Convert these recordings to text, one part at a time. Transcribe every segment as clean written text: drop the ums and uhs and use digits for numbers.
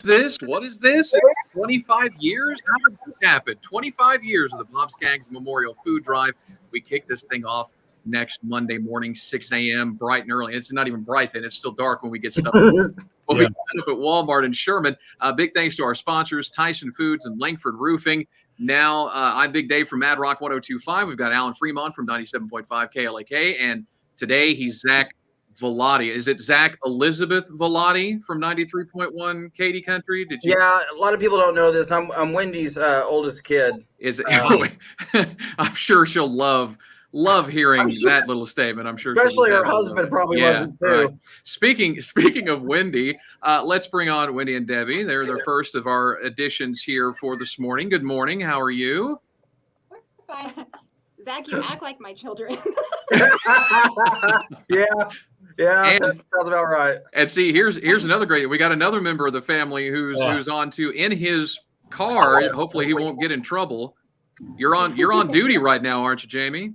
This? What is this? It's 25 years? How did this happen? 25 years of the Bob Skaggs Memorial Food Drive. We kick this thing off next Monday morning, 6 a.m., bright and early. It's not even bright then. It's still dark when we get stuff. We set up at Walmart in Sherman. Big thanks to our sponsors, Tyson Foods and Langford Roofing. Now, I'm Big Dave from Mad Rock 102.5. We've got Alan Fremont from 97.5 KLAK. And today he's Zach Vellotti. Is it Zach Elizabeth Vellotti from 93.1 Katy Country? Did you? Yeah, a lot of people don't know this. I'm Wendy's oldest kid. Is it? I'm sure she'll love hearing that little statement. I'm sure, especially her husband probably loves it too. Right. Speaking of Wendy, let's bring on Wendy and Debbie. They're the first of our additions here for this morning. Good morning. How are you? Fine. Zach, you act like my children. Yeah, that sounds about right. And see, here's another great. We got another member of the family who's on to in his car. Hopefully, he won't get in trouble. You're on duty right now, aren't you, Jamie?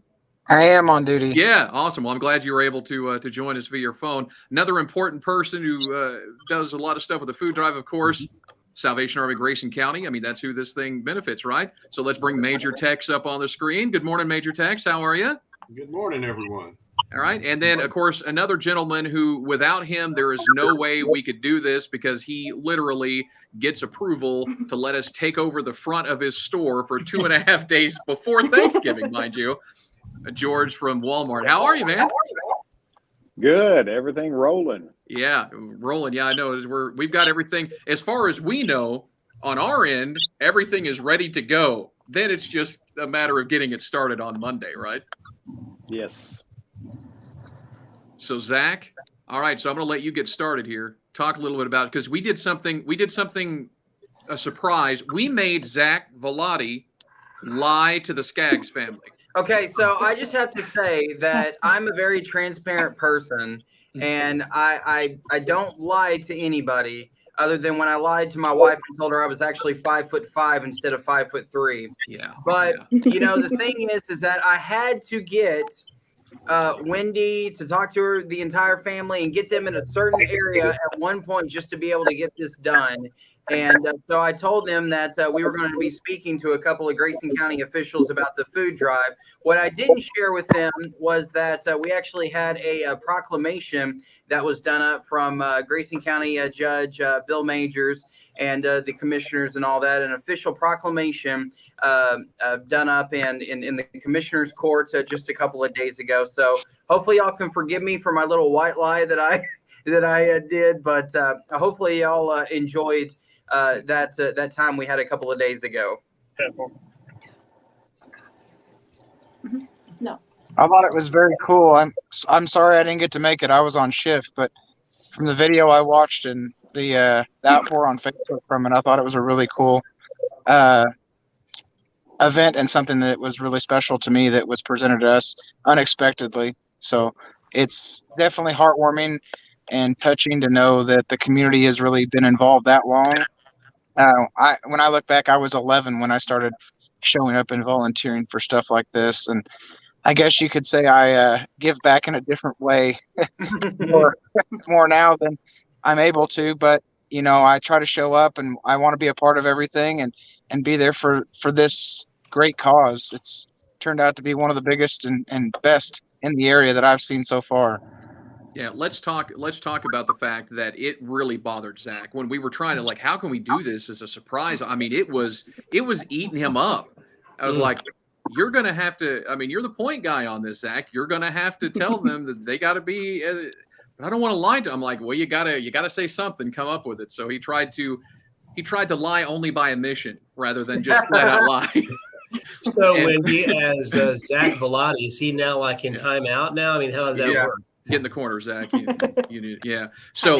I am on duty. Yeah, awesome. Well, I'm glad you were able to join us via your phone. Another important person who does a lot of stuff with the food drive, of course, Salvation Army Grayson County. I mean, that's who this thing benefits, right? So let's bring Major Tex up on the screen. Good morning, Major Tex. How are you? Good morning, everyone. All right. And then, of course, another gentleman who, without him, there is no way we could do this because he literally gets approval to let us take over the front of his store for 2.5 days before Thanksgiving, mind you. George from Walmart. How are you, man? Good. Everything rolling. Yeah, rolling. Yeah, I know. We've got everything. As far as we know, on our end, everything is ready to go. Then it's just a matter of getting it started on Monday, right? Yes. So Zach, all right. So I'm going to let you get started here. Talk a little bit about it because we did something, a surprise. We made Zach Vellotti lie to the Skaggs family. Okay, so I just have to say that I'm a very transparent person, and I don't lie to anybody other than when I lied to my wife and told her I was actually 5'5" instead of 5'3". Yeah. But the thing is that I had to get Wendy to talk to her, the entire family, and get them in a certain area at one point just to be able to get this done. And so I told them that we were going to be speaking to a couple of Grayson County officials about the food drive. What I didn't share with them was that we actually had a proclamation that was done up from Grayson County Judge Bill Majors and the commissioners and all that, an official proclamation done up in the commissioner's court just a couple of days ago. So hopefully y'all can forgive me for my little white lie that I did, but hopefully y'all enjoyed that time we had a couple of days ago. No. I thought it was very cool. I'm sorry I didn't get to make it. I was on shift, but from the video I watched and the outpour on Facebook from it, I thought it was a really cool event and something that was really special to me that was presented to us unexpectedly. So it's definitely heartwarming and touching to know that the community has really been involved that long. When I look back, I was 11 when I started showing up and volunteering for stuff like this, and I guess you could say I give back in a different way more now than I'm able to. But I try to show up, and I want to be a part of everything and be there for this great cause. It's turned out to be one of the biggest and best in the area that I've seen so far. Yeah, let's talk about the fact that it really bothered Zach when we were trying to how can we do this as a surprise? I mean, it was eating him up. I was like, you're going to have to, you're the point guy on this, Zach. You're going to have to tell them that they got to be, but I don't want to lie to them. I'm like, well, you gotta say something, come up with it. So he tried to lie only by omission rather than just flat out lie. So Wendy, as Zach Vellotti, is he now in timeout now? I mean, how does that work? Get in the corner, Zach. You need, yeah. So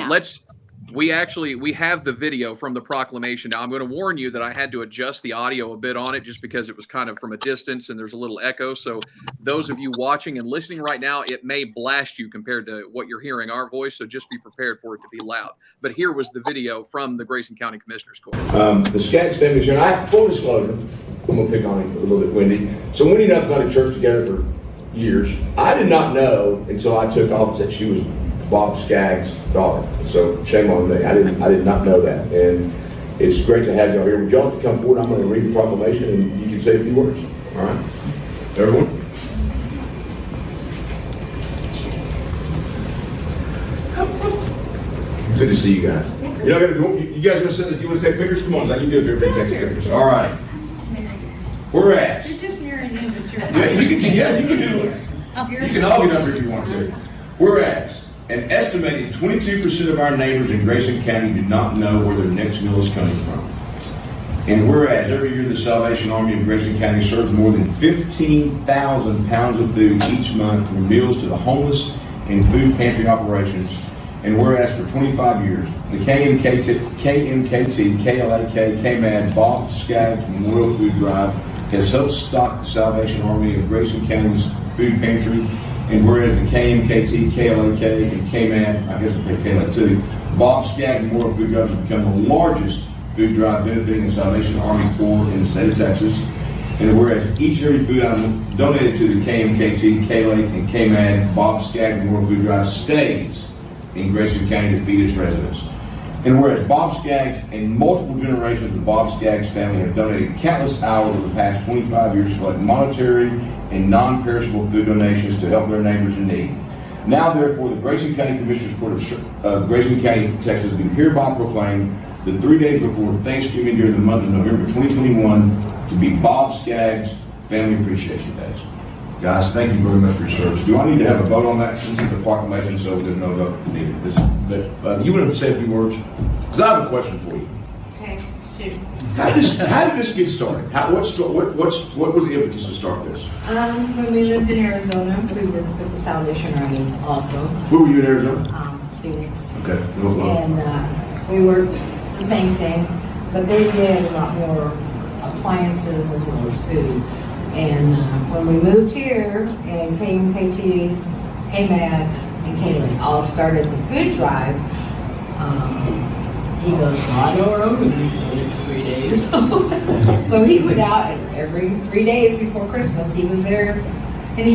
we have the video from the proclamation. Now I'm going to warn you that I had to adjust the audio a bit on it just because it was kind of from a distance and there's a little echo. So those of you watching and listening right now, it may blast you compared to what you're hearing our voice. So just be prepared for it to be loud. But here was the video from the Grayson County Commissioner's Court. The Skaggs family, and I have full disclosure, I'm going to pick on him a little bit, Wendy. So Wendy and I have gone to church together for years. I did not know until I took office that she was Bob Skaggs' daughter. So shame on me. I did not know that. And it's great to have y'all here. Would y'all like to come forward? I'm going to read the proclamation and you can say a few words. All right. Everyone? Good to see you guys. You're not gonna, you guys gonna send, you want to take pictures? Come on, Zach, you do it. Everybody takes pictures. All right. Whereas. You're just mirroring him, but you're. Yeah, you can do it. You can all get up here if you want to. Whereas, an estimated 22% of our neighbors in Grayson County do not know where their next meal is coming from. And whereas every year the Salvation Army of Grayson County serves more than 15,000 pounds of food each month through meals to the homeless and food pantry operations. And whereas for 25 years, the KMKT, KLAK, KMAD, Bob Skaggs Memorial Food Drive has helped stock the Salvation Army of Grayson County's food pantry. And whereas the KMKT, KLAK, and KMAD, I guess we pay KLAK too, Bob Skaggs Memorial Food Drive has become the largest food drive benefiting the Salvation Army Corps in the state of Texas. And whereas each and every food item donated to the KMKT, KLAK, and KMAD, Bob Skaggs Memorial Food Drive stays in Grayson County to feed its residents. And whereas Bob Skaggs and multiple generations of the Bob Skaggs family have donated countless hours over the past 25 years to collect monetary and non-perishable food donations to help their neighbors in need. Now, therefore, the Grayson County Commissioners Court of Grayson County, Texas, do hereby proclaim the 3 days before Thanksgiving during the month of November 2021 to be Bob Skaggs Family Appreciation Days. Guys, thank you very much for your service. Do I need to have a vote on that? This is the proclamation, so there's no vote needed. But you want to say a few words? Because I have a question for you. Okay, shoot. How did this get started? What was the impetus to start this? When we lived in Arizona, we worked with the Salvation Army also, Where were you in Arizona? Phoenix. Okay. And we worked the same thing, but they did a lot more appliances as well as food. And when we moved here, and KMKT, KMAD, and KLAK all started the food drive, he goes, so I know where I'm going to be for the next 3 days. So he went out, and every 3 days before Christmas, he was there. And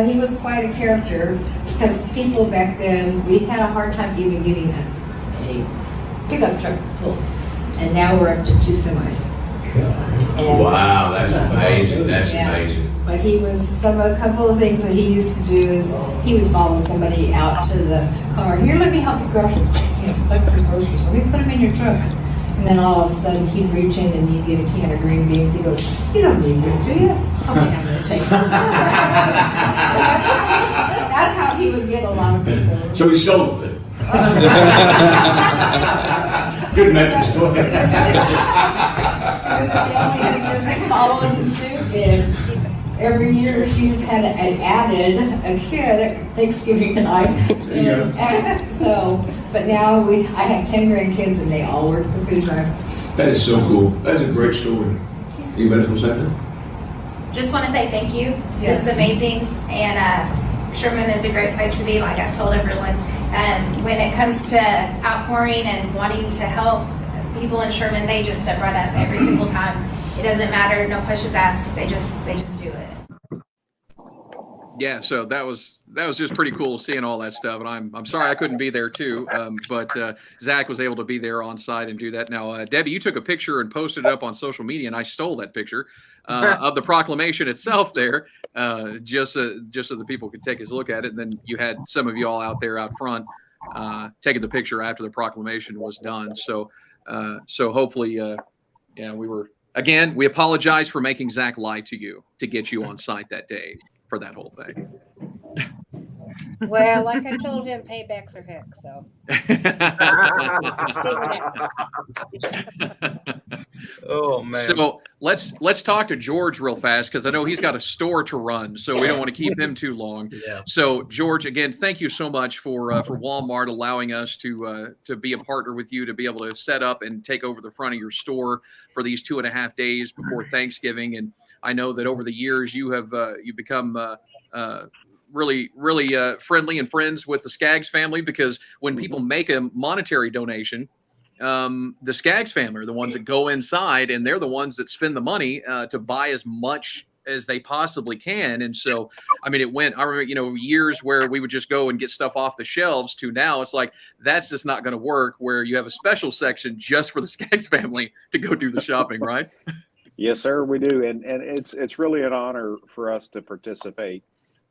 he was quite a character, because people back then, we had a hard time even getting a pickup truck full. And now we're up to 2 semis. And, Wow, that's amazing. That's amazing. But a couple of things that he used to do is he would follow somebody out to the car. Here, let me help you collect your groceries. Let me put them in your trunk. And then all of a sudden he'd reach in and he'd get a can of green beans. He goes, you don't need this, do you? Okay, I'm going to take it. That's how he would get a lot of people. So he stole it. Good message. Go ahead. Just following the suit, and every year she's had added a kid at Thanksgiving time. But now I have 10 grandkids, and they all work the food drive. That is so cool. That is a great story. Anybody else want to say that? Just want to say thank you. Yes. This is amazing. And Sherman is a great place to be, like I've told everyone. When it comes to outpouring and wanting to help people in Sherman, they just step right up every single time. It doesn't matter, no questions asked. They just do it. Yeah, so that was just pretty cool seeing all that stuff, and I'm sorry I couldn't be there too, but Zach was able to be there on site and do that. Now, Debbie, you took a picture and posted it up on social media, and I stole that picture of the proclamation itself there, just so the people could take a look at it. And then you had some of you all out there out front taking the picture after the proclamation was done. So hopefully, we were. Again, we apologize for making Zach lie to you to get you on site that day for that whole thing. Well, like I told him, paybacks are heck, so. Oh man. So let's talk to George real fast, because I know he's got a store to run, so we don't want to keep him too long. Yeah. So George, again, thank you so much for Walmart allowing us to be a partner with you, to be able to set up and take over the front of your store for these 2.5 days before Thanksgiving. And I know that over the years you have become really friendly and friends with the Skaggs family, because when people make a monetary donation, the Skaggs family are the ones that go inside, and they're the ones that spend the money to buy as much as they possibly can. And so, I mean, I remember, years where we would just go and get stuff off the shelves to now it's like, that's just not going to work, where you have a special section just for the Skaggs family to go do the shopping, right? Yes, sir, we do. And it's really an honor for us to participate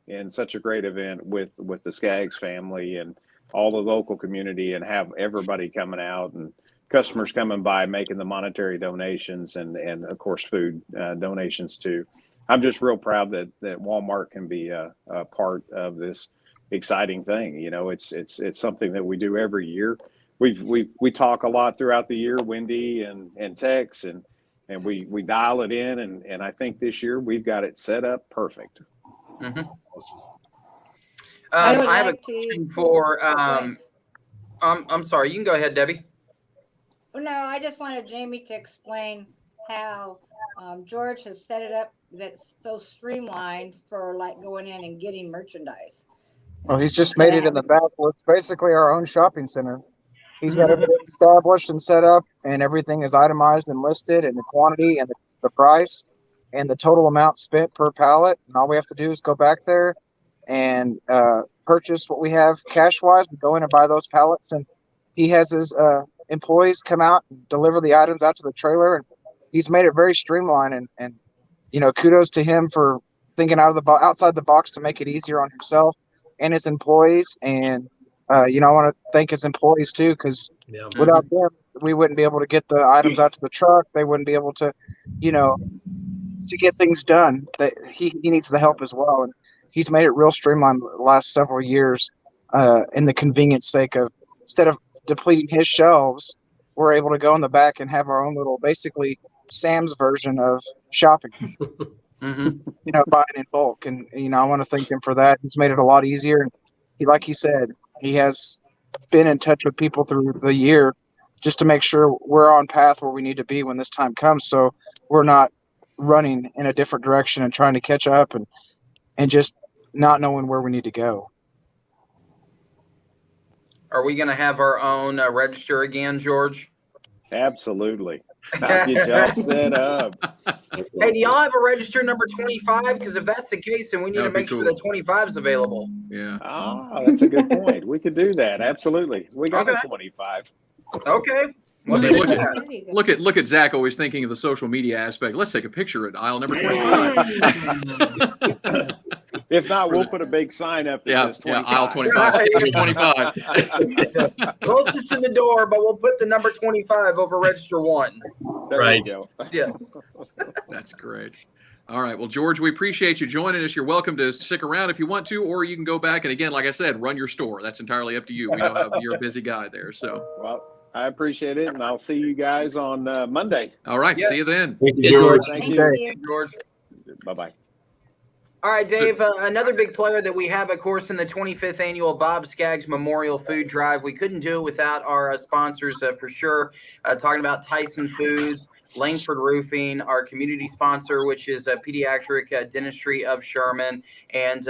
in such a great event with the Skaggs family and all the local community, and have everybody coming out and customers coming by, making the monetary donations and of course food donations too. I'm just real proud that Walmart can be a part of this exciting thing. It's something that we do every year. We talk a lot throughout the year, Wendy and Tex, and we dial it in, and I think this year we've got it set up perfect. Mm-hmm. I would I have a like to- question for. I'm sorry. You can go ahead, Debbie. No, I just wanted Jamie to explain how George has set it up that's so streamlined for like going in and getting merchandise. Well, he's just made it in the back. Well, it's basically our own shopping center. He's got everything established and set up, and everything is itemized and listed, and the quantity and the price and the total amount spent per pallet. And all we have to do is go back there and purchase what we have cash-wise. We go in and buy those pallets, and he has his employees come out and deliver the items out to the trailer. And he's made it very streamlined. And kudos to him for thinking outside the box to make it easier on himself and his employees. And I want to thank his employees too, because without them, we wouldn't be able to get the items out to the truck. They wouldn't be able to, to get things done. That he needs the help as well. And he's made it real streamlined the last several years, in the convenience sake of, instead of depleting his shelves, we're able to go in the back and have our own little, basically Sam's version of shopping. Buying in bulk. And I want to thank him for that. He's made it a lot easier. And like he said, he has been in touch with people through the year just to make sure we're on path where we need to be when this time comes, so we're not running in a different direction and trying to catch up and just not knowing where we need to go. Are we going to have our own register again, George? Absolutely. I'll get y'all set up. Hey, do y'all have a register number 25? Because if that's the case, then we need to make sure that 25 is available. Yeah. Oh, that's a good point. We could do that. Absolutely. We got a 25. Okay. Well, Look at Zach always thinking of the social media aspect. Let's take a picture at aisle number 25. If not, we'll put a big sign up that says 25. Aisle 25. 25. Closest to the door, but we'll put the number 25 over register 1. There you go. Yes. That's great. All right. Well, George, we appreciate you joining us. You're welcome to stick around if you want to, or you can go back and, again, like I said, run your store. That's entirely up to you. We know how you're a busy guy there. So. Well, I appreciate it, and I'll see you guys on Monday. All right. See you then. Thank you, George. Thank you, George. Bye-bye. All right, Dave, another big player that we have, of course, in the 25th annual Bob Skaggs Memorial Food Drive. We couldn't do it without our sponsors for sure. Talking about Tyson Foods, Langford Roofing, our community sponsor, which is Pediatric Dentistry of Sherman. And,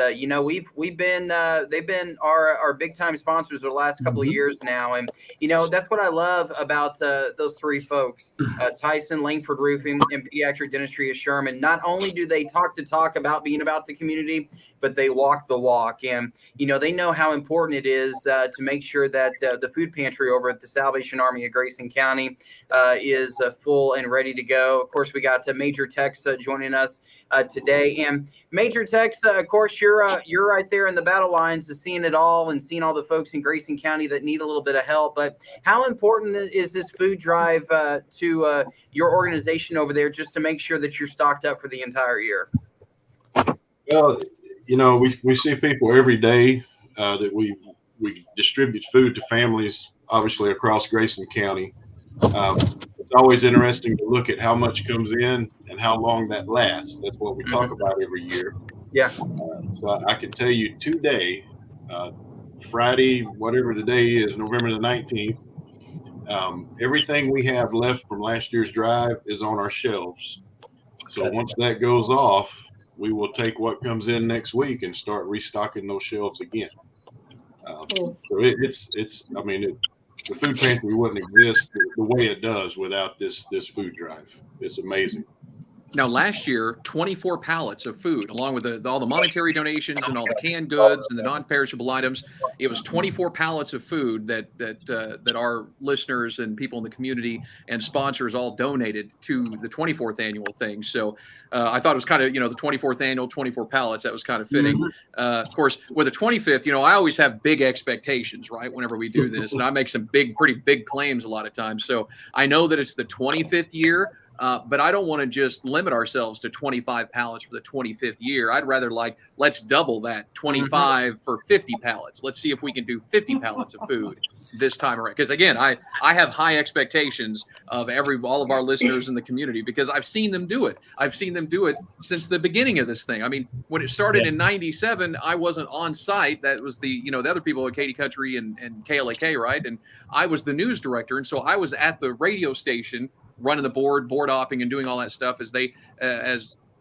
we've been, they've been our big time sponsors for the last couple of years now. And, that's what I love about those three folks, Tyson, Langford Roofing, and Pediatric Dentistry of Sherman. Not only do they talk about being about the community, but they walk the walk. And, they know how important it is to make sure that the food pantry over at the Salvation Army of Grayson County is full and ready to go. Of course, we got Major Tex joining us today. And Major Tex, of course, you're right there in the battle lines to seeing it all and seeing all the folks in Grayson County that need a little bit of help. But how important is this food drive to your organization over there, just to make sure that you're stocked up for the entire year? Well, we see people every day that we distribute food to families, obviously across Grayson County. It's always interesting to look at how much comes in and how long that lasts. That's what we talk about every year. Yeah. So I can tell you today, Friday, whatever the day is, November the 19th, everything we have left from last year's drive is on our shelves. So once that goes off, we will take what comes in next week and start restocking those shelves again. So the food pantry wouldn't exist the way it does without this food drive. It's amazing. Now, last year, 24 pallets of food, along with all the monetary donations and all the canned goods and the non-perishable items. It was 24 pallets of food that our listeners and people in the community and sponsors all donated to the 24th annual thing. So I thought it was kind of, the 24th annual, 24 pallets. That was kind of fitting. Of course, with the 25th, I always have big expectations, right? Whenever we do this, and I make some pretty big claims a lot of times. So I know that it's the 25th year. But I don't want to just limit ourselves to 25 pallets for the 25th year. I'd rather let's double that 25 for 50 pallets. Let's see if we can do 50 pallets of food this time around. Because again, I have high expectations of all of our listeners in the community because I've seen them do it. I've seen them do it since the beginning of this thing. I mean, when it started in '97, I wasn't on site. That was the other people at Katy Country and KLAK, right? And I was the news director, and so I was at the radio station running the board hopping and doing all that stuff as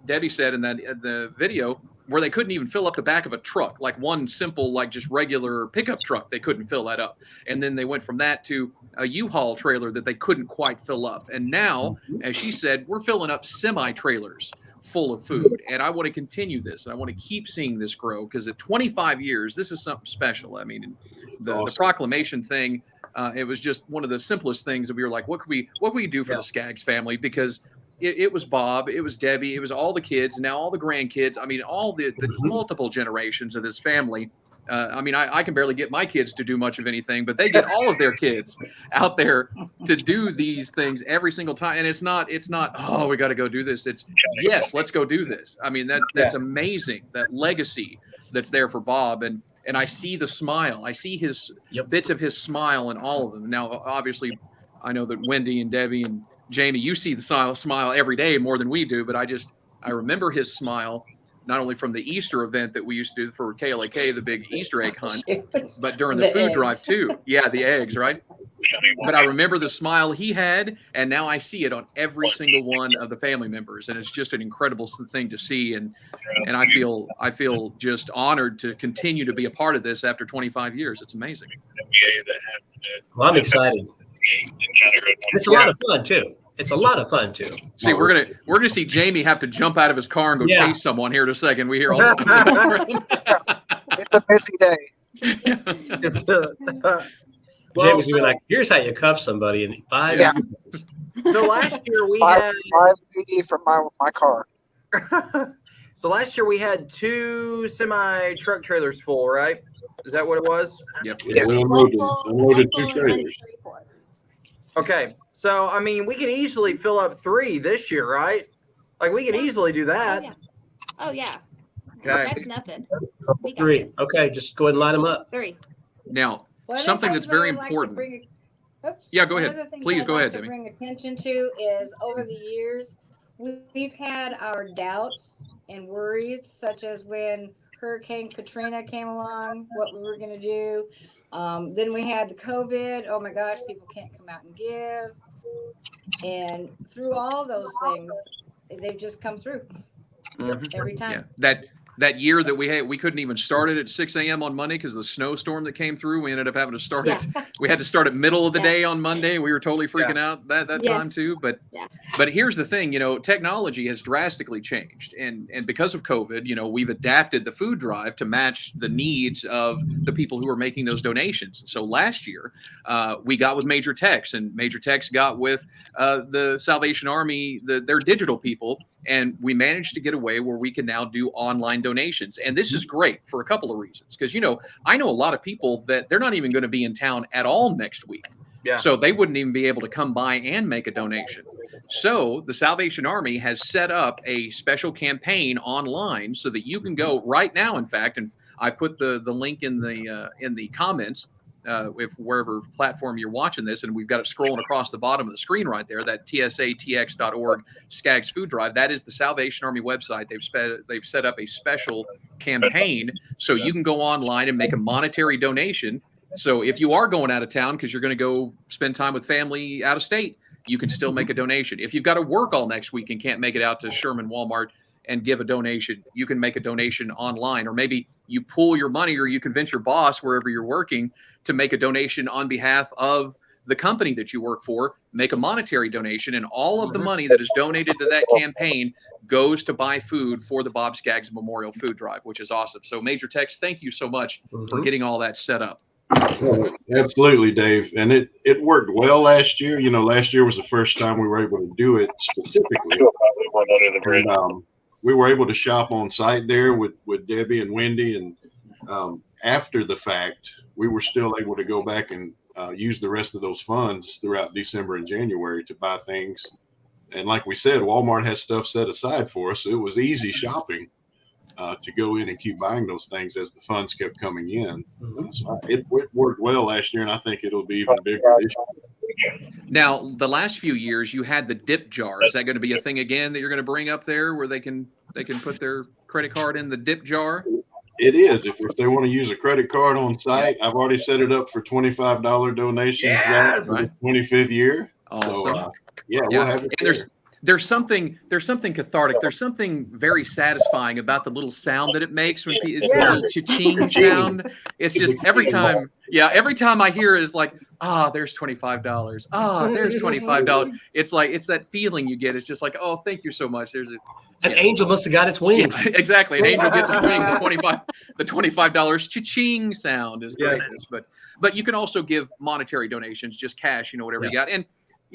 Debbie said in the video, where they couldn't even fill up the back of a truck, like one simple, just regular pickup truck. They couldn't fill that up. And then they went from that to a U-Haul trailer that they couldn't quite fill up. And now, as she said, we're filling up semi-trailers full of food. And I want to continue this. And I want to keep seeing this grow because at 25 years, this is something special. I mean, the Proclamation thing, it was just one of the simplest things that we were like, what could we do for the Skaggs family? Because it was Bob, it was Debbie, it was all the kids, and now all the grandkids. I mean, all the multiple generations of this family. I can barely get my kids to do much of anything, but they get all of their kids out there to do these things every single time. And it's not, oh, we got to go do this. It's yes, let's go do this. I mean, that's amazing. That legacy that's there for Bob. And I see the smile. I see his bits of his smile in all of them. Now, obviously, I know that Wendy and Debbie and Jamie, you see the smile every day more than we do. But I remember his smile, not only from the Easter event that we used to do for KLAK, the big Easter egg hunt, but during the food drive too. Yeah, the eggs, right? But I remember the smile he had, and now I see it on every single one of the family members, and it's just an incredible thing to see. And I feel just honored to continue to be a part of this after 25 years. It's amazing. Well, I'm excited. It's a lot of fun too. It's a lot of fun too. See, we're gonna see Jamie have to jump out of his car and go chase someone here in a second. We hear all this stuff. It's a busy day. Jamie's gonna be like, "Here's how you cuff somebody in 5 minutes." So last year we had 580 from my car. So last year we had 2 semi truck trailers full, right? Is that what it was? Yep. Yeah, we unloaded 2 trailers. Okay. So, I mean, we can easily fill up 3 this year, right? We can easily do that. Oh, yeah. Okay. That's nothing. 3. Okay, just go ahead and line them up. 3. Now, something that's very important. Yeah, go ahead. Please go ahead, Debbie. Bring attention to is over the years, we've had our doubts and worries, such as when Hurricane Katrina came along, what we were going to do. Then we had the COVID. Oh my gosh, people can't come out and give. And through all those things, they've just come through every time. Yeah. That year that we couldn't even start it at 6 a.m. on Monday because of the snowstorm that came through. We ended up having to start it. We had to start at middle of the day on Monday. We were totally freaking out that time too. But here's the thing, technology has drastically changed. And because of COVID, we've adapted the food drive to match the needs of the people who are making those donations. So last year, we got with Major Tex, and Major Tex got with the Salvation Army, their digital people. And we managed to get away where we can now do online donations. And this is great for a couple of reasons. Because, I know a lot of people that they're not even going to be in town at all next week. Yeah. So they wouldn't even be able to come by and make a donation. So the Salvation Army has set up a special campaign online so that you can go right now, in fact, and I put the link in the comments. If wherever platform you're watching this, and we've got it scrolling across the bottom of the screen right there, that tsatx.org Skaggs Food Drive, that is the Salvation Army website. They've set up a special campaign so you can go online and make a monetary donation. So if you are going out of town because you're going to go spend time with family out of state, you can still make a donation. If you've got to work all next week and can't make it out to Sherman Walmart and give a donation, you can make a donation online, or maybe you pool your money, or you convince your boss wherever you're working to make a donation on behalf of the company that you work for, make a monetary donation, and all of the money that is donated to that campaign goes to buy food for the Bob Skaggs Memorial Food Drive, which is awesome. So Major Tex, thank you so much for getting all that set up. Absolutely, Dave. And it worked well last year. You know, last year was the first time we were able to do it specifically. And, we were able to shop on site there with Debbie and Wendy. And after the fact, we were still able to go back and use the rest of those funds throughout December and January to buy things. And like we said, Walmart has stuff set aside for us. So it was easy shopping to go in and keep buying those things as the funds kept coming in. So it worked well last year, and I think it'll be even bigger this year. Now, the last few years, you had the dip jar. Is that going to be a thing again that you're going to bring up there, where they can put their credit card in the dip jar? It is. If they want to use a credit card on site, I've already set it up for $25 donations for the 25th year. Awesome. So, we'll have it there. There's something cathartic. There's something very satisfying about the little sound that it makes when it's the little cha-ching sound. It's just every time I hear it, it's like, there's $25. There's $25. It's like, it's that feeling you get. It's just like, oh, thank you so much. An angel must have got its wings. Yes, exactly. An angel gets its wings. The $25 cha-ching sound is great. But you can also give monetary donations, just cash, whatever you got. And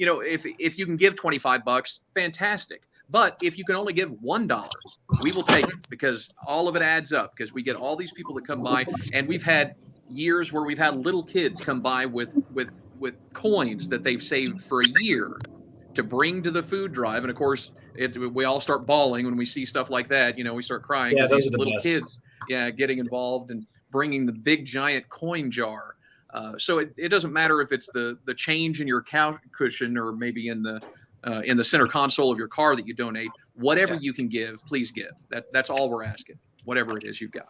if you can give $25, fantastic. But if you can only give $1, we will take it, because all of it adds up, because we get all these people that come by, and we've had years where we've had little kids come by with coins that they've saved for a year to bring to the food drive. And of course, we all start bawling when we see stuff like that. We start crying. Yeah, those are the little best. Kids, getting involved and bringing the big giant coin jar. So it doesn't matter if it's the change in your couch cushion, or maybe in the center console of your car that you donate. Whatever you can give, please give. That's all we're asking. Whatever it is you've got.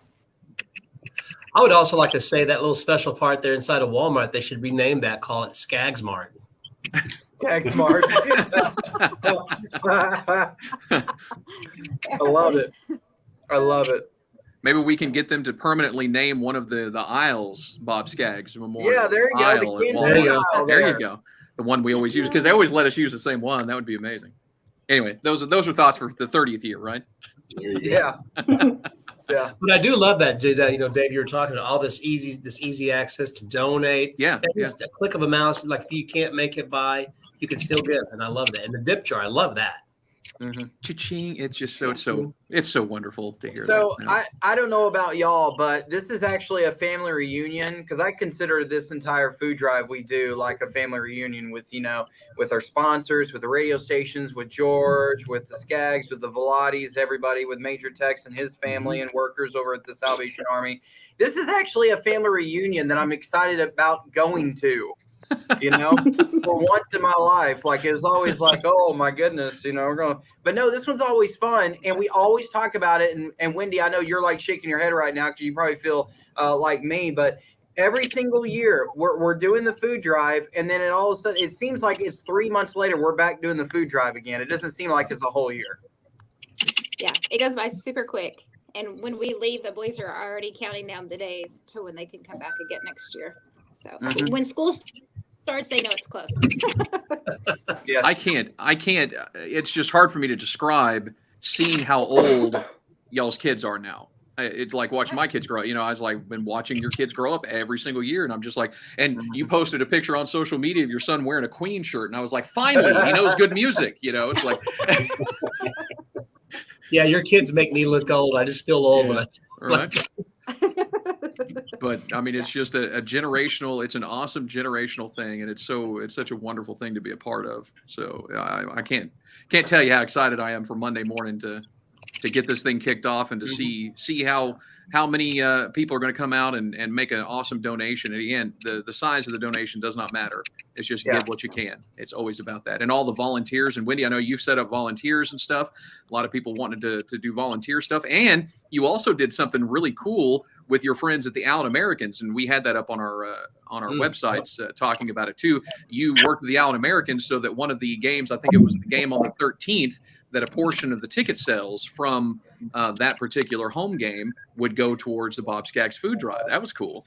I would also like to say that little special part there inside of Walmart, they should rename that, call it Skaggs Mart. Skaggs Mart. I love it. Maybe we can get them to permanently name one of the aisles Bob Skaggs Memorial. Yeah, there you go. There you go. The one we always use, because they always let us use the same one. That would be amazing. Anyway, those are thoughts for the 30th year, right? Yeah. Yeah. But I do love that, Dave, you were talking about all this easy access to donate. Yeah. Just a click of a mouse. Like, if you can't make it by, you can still give. And I love that. And the dip jar, I love that. Cha-ching. It's just it's so wonderful to hear. So that. I don't know about y'all, but this is actually a family reunion, because I consider this entire food drive we do like a family reunion with with our sponsors, with the radio stations, with George, with the Skaggs, with the Velattis, everybody, with Major Tex and his family and workers over at the Salvation Army. This is actually a family reunion that I'm excited about going to. For once in my life, like, it was always like, oh my goodness, we're going, but no, this one's always fun, and we always talk about it. And Wendy, I know you're like shaking your head right now, because you probably feel like me, but every single year we're doing the food drive, and then all of a sudden it seems like it's 3 months later we're back doing the food drive again. It doesn't seem like it's a whole year. Yeah, it goes by super quick. And when we leave, the boys are already counting down the days to when they can come back again next year. So when school starts, they know it's close. Yeah. I can't. It's just hard for me to describe seeing how old y'all's kids are now. It's like watching my kids grow up. I was like, been watching your kids grow up every single year. And I'm just like, and you posted a picture on social media of your son wearing a Queen shirt. And I was like, finally, he knows good music. It's like. Yeah, your kids make me look old. I just feel old. Yeah. Right. But I mean, it's just a generational. It's an awesome generational thing, and it's such a wonderful thing to be a part of. So I can't tell you how excited I am for Monday morning to get this thing kicked off, and to see how many people are going to come out and make an awesome donation. And again, the size of the donation does not matter. It's just give what you can. It's always about that. And all the volunteers. And Wendy, I know you've set up volunteers and stuff. A lot of people wanted to do volunteer stuff. And you also did something really cool with your friends at the Allen Americans. And we had that up on our websites talking about it too. You worked with the Allen Americans so that one of the games, I think it was the game on the 13th, that a portion of the ticket sales from that particular home game would go towards the Bob Skaggs food drive. That was cool.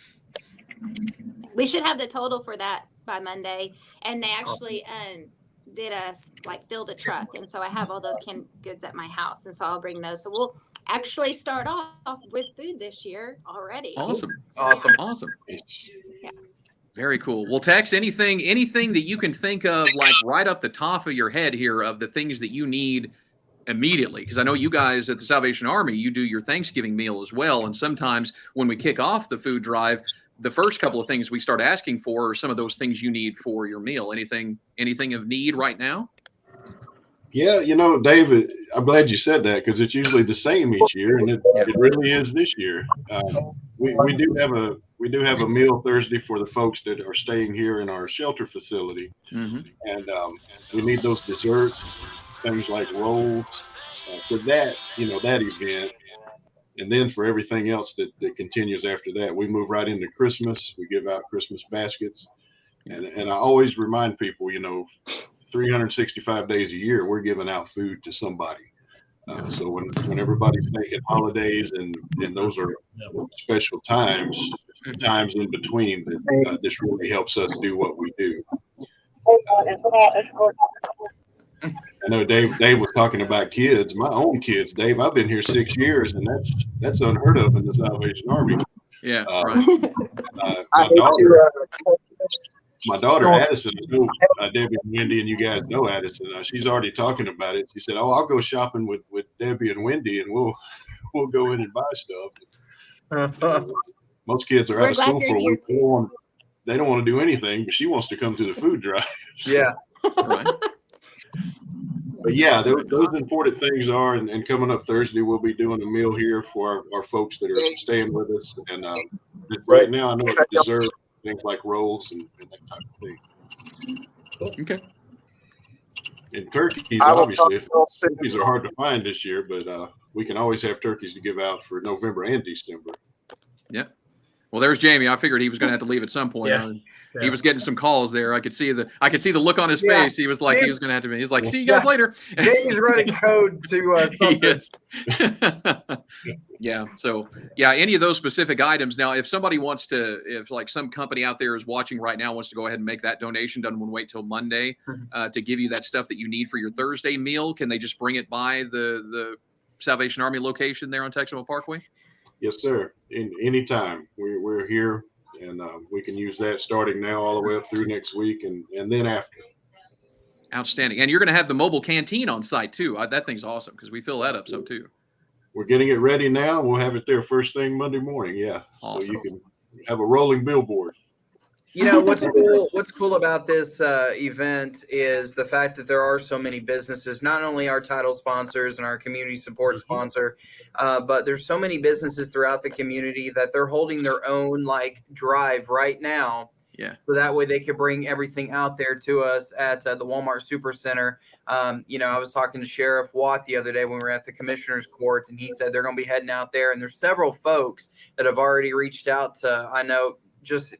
We should have the total for that by Monday. And they actually did filled a truck. And so I have all those canned goods at my house. And so I'll bring those. So we'll actually start off with food this year already. Awesome. So, Yeah. Very cool. Well, Tex, anything that you can think of, like right up the top of your head here, of the things that you need immediately? Because I know you guys at the Salvation Army, you do your Thanksgiving meal as well. And sometimes when we kick off the food drive, the first couple of things we start asking for are some of those things you need for your meal. Anything of need right now? Yeah, David, I'm glad you said that, because it's usually the same each year, and it really is this year. We do have a meal Thursday for the folks that are staying here in our shelter facility, and we need those desserts, things like rolls, for that that event, and then for everything else that continues after that, we move right into Christmas. We give out Christmas baskets, and I always remind people, 365 days a year, we're giving out food to somebody. So when everybody's thinking holidays and those are special times in between, that this really helps us do what we do. I know Dave was talking about kids, my own kids. Dave, I've been here 6 years, and that's unheard of in the Salvation Army. Yeah, my daughter Addison, Debbie and Wendy, and you guys know Addison. She's already talking about it. She said, "Oh, I'll go shopping with Debbie and Wendy, and we'll go in and buy stuff." Most kids are out of school for a week. They don't want to do anything, but she wants to come to the food drive. Yeah. Right. But yeah, those important things are, and coming up Thursday, we'll be doing a meal here for our folks that are staying with us. And right now, I know it's dessert, things like rolls and that type of thing. Okay. And turkeys, obviously, turkeys are hard to find this year, but we can always have turkeys to give out for November and December. Yeah. Well, there's Jamie. I figured he was going to have to leave at some point. Yeah. He was getting some calls there. I could see the look on his face. He was like, he was going to have to be. He's like, see you guys later. Jamie's running code to something. Yeah. So any of those specific items. Now, if somebody wants to, if like some company out there is watching right now, wants to go ahead and make that donation, doesn't want to wait till Monday to give you that stuff that you need for your Thursday meal, can they just bring it by the Salvation Army location there on Texas Parkway? Yes, sir. Anytime we're here. And we can use that starting now all the way up through next week and then after. Outstanding. And you're going to have the mobile canteen on site too. That thing's awesome because we fill that up some too. We're getting it ready now. We'll have it there first thing Monday morning. Yeah. Awesome. So you can have a rolling billboard. What's cool about this event is the fact that there are so many businesses, not only our title sponsors and our community support sponsor, but there's so many businesses throughout the community that they're holding their own drive right now. Yeah. So that way they could bring everything out there to us at the Walmart Supercenter. I was talking to Sheriff Watt the other day when we were at the Commissioner's Court, and he said they're going to be heading out there. And there's several folks that have already reached out to, I know, just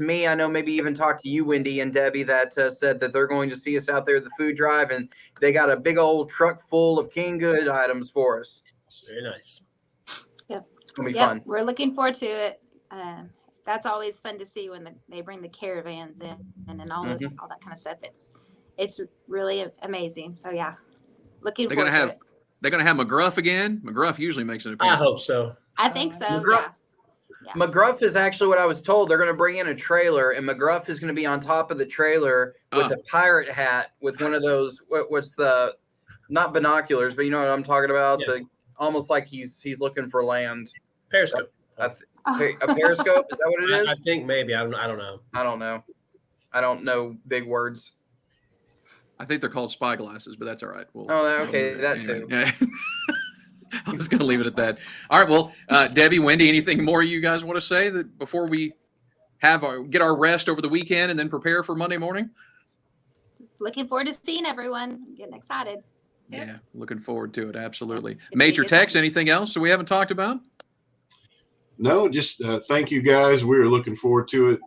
me, I know maybe even talked to you, Wendy and Debbie, that said that they're going to see us out there at the food drive, and they got a big old truck full of canned good items for us. Very nice. Yep. It's going to be fun. We're looking forward to it. That's always fun to see when they bring the caravans in and all this, all that kind of stuff. It's really amazing. So yeah, looking forward to it. They're going to have McGruff again. McGruff usually makes an appearance. I hope so. I think so. Yeah. McGruff is actually what I was told. They're going to bring in a trailer, and McGruff is going to be on top of the trailer with a pirate hat with one of those. What's the not binoculars, but you know what I'm talking about? Yeah. Almost like he's looking for land. Periscope. A periscope? Is that what it is? I think maybe. I don't know. I don't know big words. I think they're called spy glasses, but that's all right. That too. Yeah. I was going to leave it at that. All right. Well, Debbie, Wendy, anything more you guys want to say that before we get our rest over the weekend and then prepare for Monday morning? Looking forward to seeing everyone. I'm getting excited. Yeah, looking forward to it. Absolutely. Major Tex, anything else that we haven't talked about? No, just thank you guys. We're looking forward to it.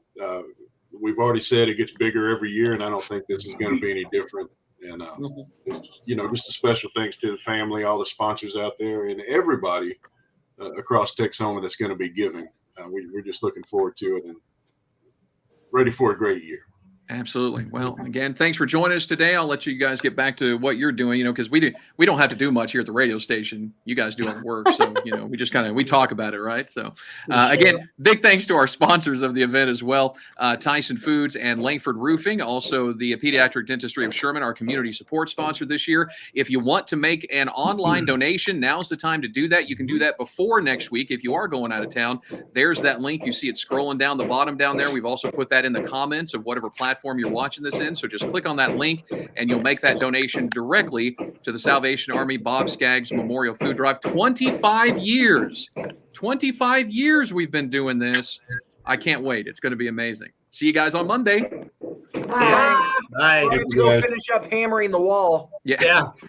We've already said it gets bigger every year, and I don't think this is going to be any different. And, just a special thanks to the family, all the sponsors out there, and everybody across Texoma that's going to be giving. We're just looking forward to it. And ready for a great year. Absolutely. Well, again, thanks for joining us today. I'll let you guys get back to what you're doing, because we don't have to do much here at the radio station. You guys do all the work. So, we just we talk about it, right? So, again, big thanks to our sponsors of the event as well, Tyson Foods and Langford Roofing, also the Pediatric Dentistry of Sherman, our community support sponsor this year. If you want to make an online donation, now's the time to do that. You can do that before next week if you are going out of town. There's that link. You see it scrolling down the bottom down there. We've also put that in the comments of whatever platform you're watching this in. So just click on that link and you'll make that donation directly to the Salvation Army Bob Skaggs Memorial Food Drive. 25 years. 25 years we've been doing this. I can't wait. It's going to be amazing. See you guys on Monday. Bye. Bye. Go finish up hammering the wall. Yeah.